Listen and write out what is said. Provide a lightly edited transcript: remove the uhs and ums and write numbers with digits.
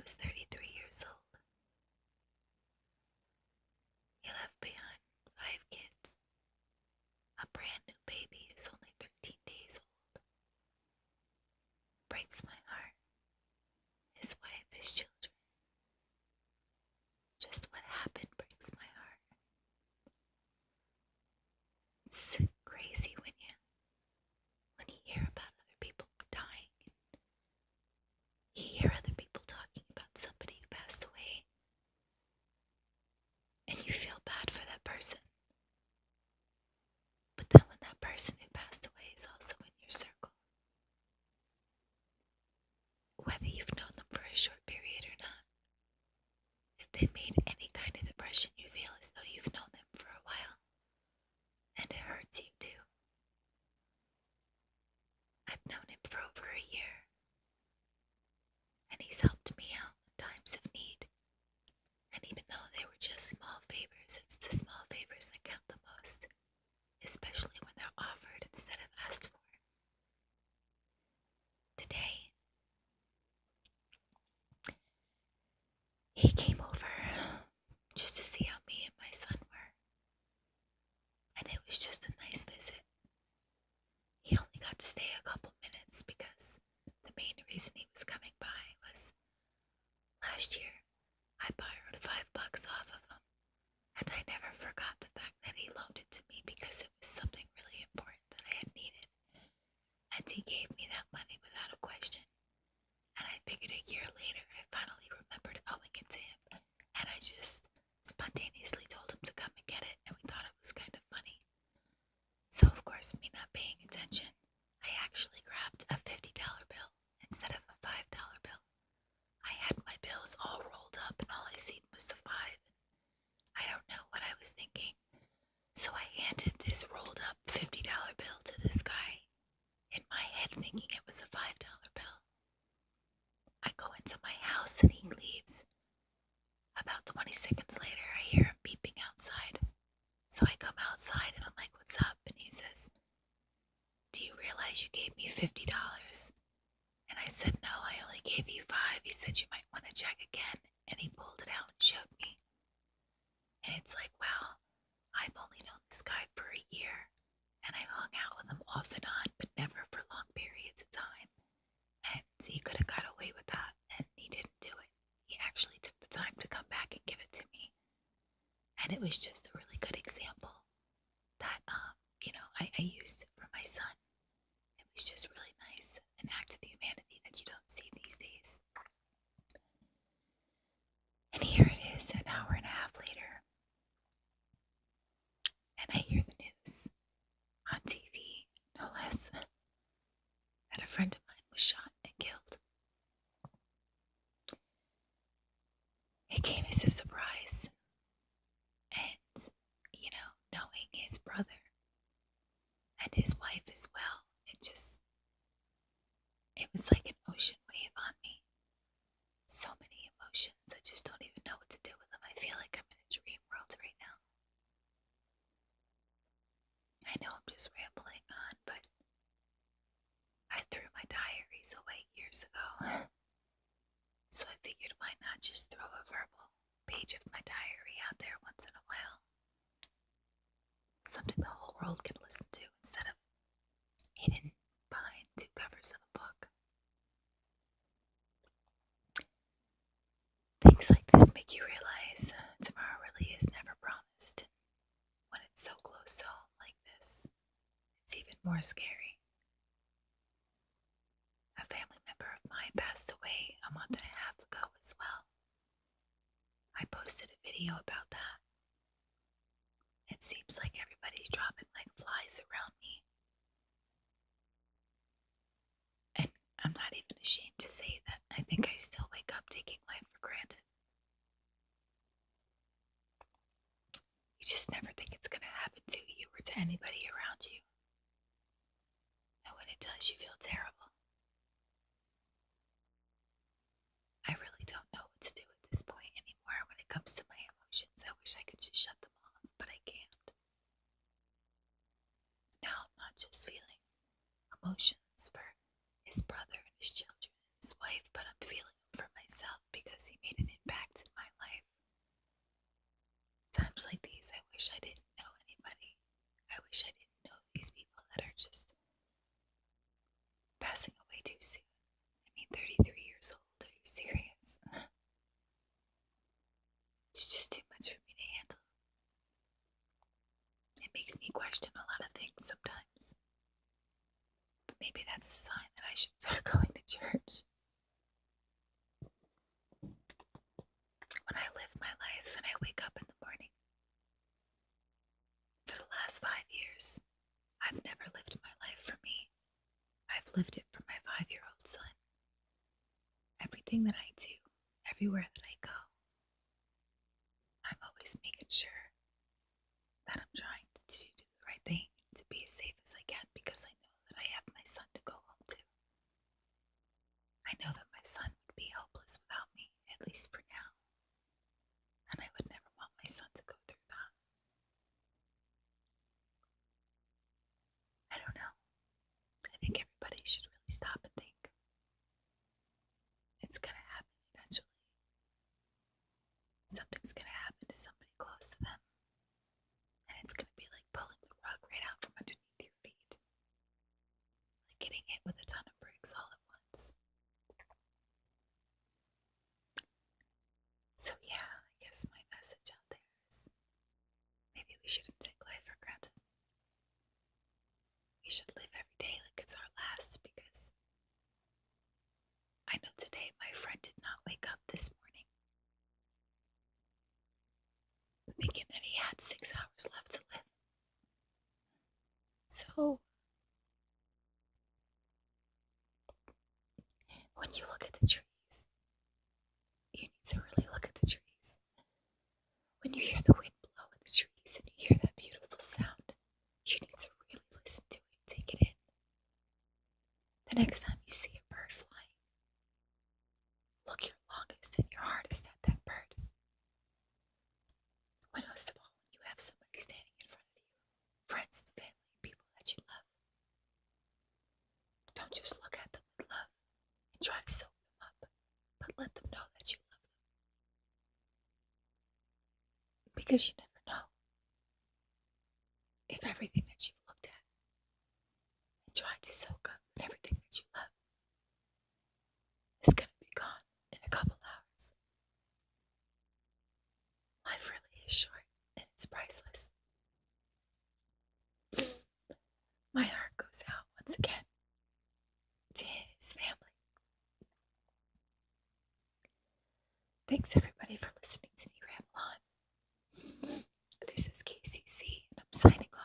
was 33 years old. He left behind 5 kids, a brand new baby who's only 13 days old. Breaks my heart. His wife, his children. Just what happened breaks my heart. It's crazy when you hear about other people dying. You hear other people talking about somebody who passed away, and you feel bad for that person. But then when that person who passed away is also in your circle, whether you've known them for a short period or not, if they made any kind of impression, you feel as though you've known them for a while, and it hurts you too. I've known him for over a year, and he's helped me out in times of need. And even though they were just small favors, it's the small favors that count the most, especially when they're offered instead of asked for. Today, he came over just to see how me and my son were, and it was just a nice visit. He only got to stay a couple minutes because the main reason he was coming by was last year I borrowed $5 off of him, and I never forgot the fact that he loaned it to me because it was something really important that I had needed, and he gave me that money without a question. And I figured a year later I finally remembered owing it to him, and I just spontaneously told him to come and get it, and we thought it was kind of funny. So of course, me not paying attention, I actually grabbed a $50 bill instead of a $5 bill. I had my bills all rolled up and all I seen was the 5. I don't know what I was thinking. So I handed this rolled up $50 bill to this guy, in my head thinking it was a $5 bill. I go into my house and he leaves. About 20 seconds later, I hear him beeping outside. So I come outside and I'm like, what's up? And he says, do you realize you gave me $50? And I said, no, I only gave you 5. He said, you might want to check again. And he pulled it out and showed me. And it's like, wow, I've only known this guy for a year. And I hung out with him off and on, but never for long periods of time. And he could have got away with that, and he didn't do it. He actually took the time to come back and give it to me. And it was just a really good example that, I used for my son. It was just really nice, an act of humanity that you don't see these days. And here it is, an hour and a half later, and I hear the news on TV, no less, that a friend of mine was shot and killed. It came as a surprise, and, knowing his brother and his wife as well, it was like an ocean wave on me. So many emotions, I just don't even know what to do with them. I feel like I'm in a dream world right now. I know I'm just rambling on, but I threw my diaries away years ago. So I figured why not just throw a verbal page of my diary out there once in a while. Something the whole world can listen to instead of hidden behind 2 covers of a book. Things like this make you realize tomorrow really is never promised. When it's so close to home like this, it's even more scary. A family member of mine passed away a month and a half ago as well. I posted a video about that. It seems like everybody's dropping like flies around me. And I'm not even ashamed to say that I think I still wake up taking life for granted. You just never think it's going to happen to you or to anybody around you. And when it does, you feel terrible. I really don't know what to do at this point anymore when it comes to my emotions. I wish I could just shut them off, but I can't. Now I'm not just feeling emotions for his brother and his children and his wife, but I'm feeling them for myself. himself because he made an impact in my life. Times like these, I wish I didn't know anybody. I wish I didn't know these people that are just passing away too soon. I mean, 33 years old. Are you serious? It's just too much for me to handle. It makes me question a lot of things sometimes. But maybe that's the sign that I should start going to church. When I live my life and I wake up in the morning, for the last 5 years, I've never lived my life for me. I've lived it for my 5-year-old son. Everything that I do, everywhere that I go, I'm always making sure that I'm trying to do the right thing, to be as safe as I can, because I know that I have my son to go home to. I know that my son would be helpless without me, at least for now. And I would never want my son to go through that. I don't know. I think everybody should really stop and think. It's gonna happen eventually. Something's gonna happen to somebody close to them. And it's gonna be like pulling the rug right out from underneath your feet. Like getting hit with a ton of bricks all at once. So yeah, I guess my message out there is maybe we shouldn't take life for granted. We should live every day like it's our last, because I know today my friend did not wake up this morning thinking that he had 6 hours left to live. So, when you look at the trees, you need to really look at the trees. When you hear the wind blow in the trees and you hear that beautiful sound, you need to really listen to it, take it in. The next time you see a bird flying, look your longest and your hardest at that bird. But most of all, when you have somebody standing in front of you, friends and family, people that you love, don't just look at them with love and try to soak them up, but let them know that you love them. Because you never know if everything that you've looked at and tried to soak up and everything that you love is going to be gone in a couple hours. Life really is short and it's priceless. My heart goes out once again to his family. Thanks everybody for listening to me ramble on. This is KCC and I'm signing off.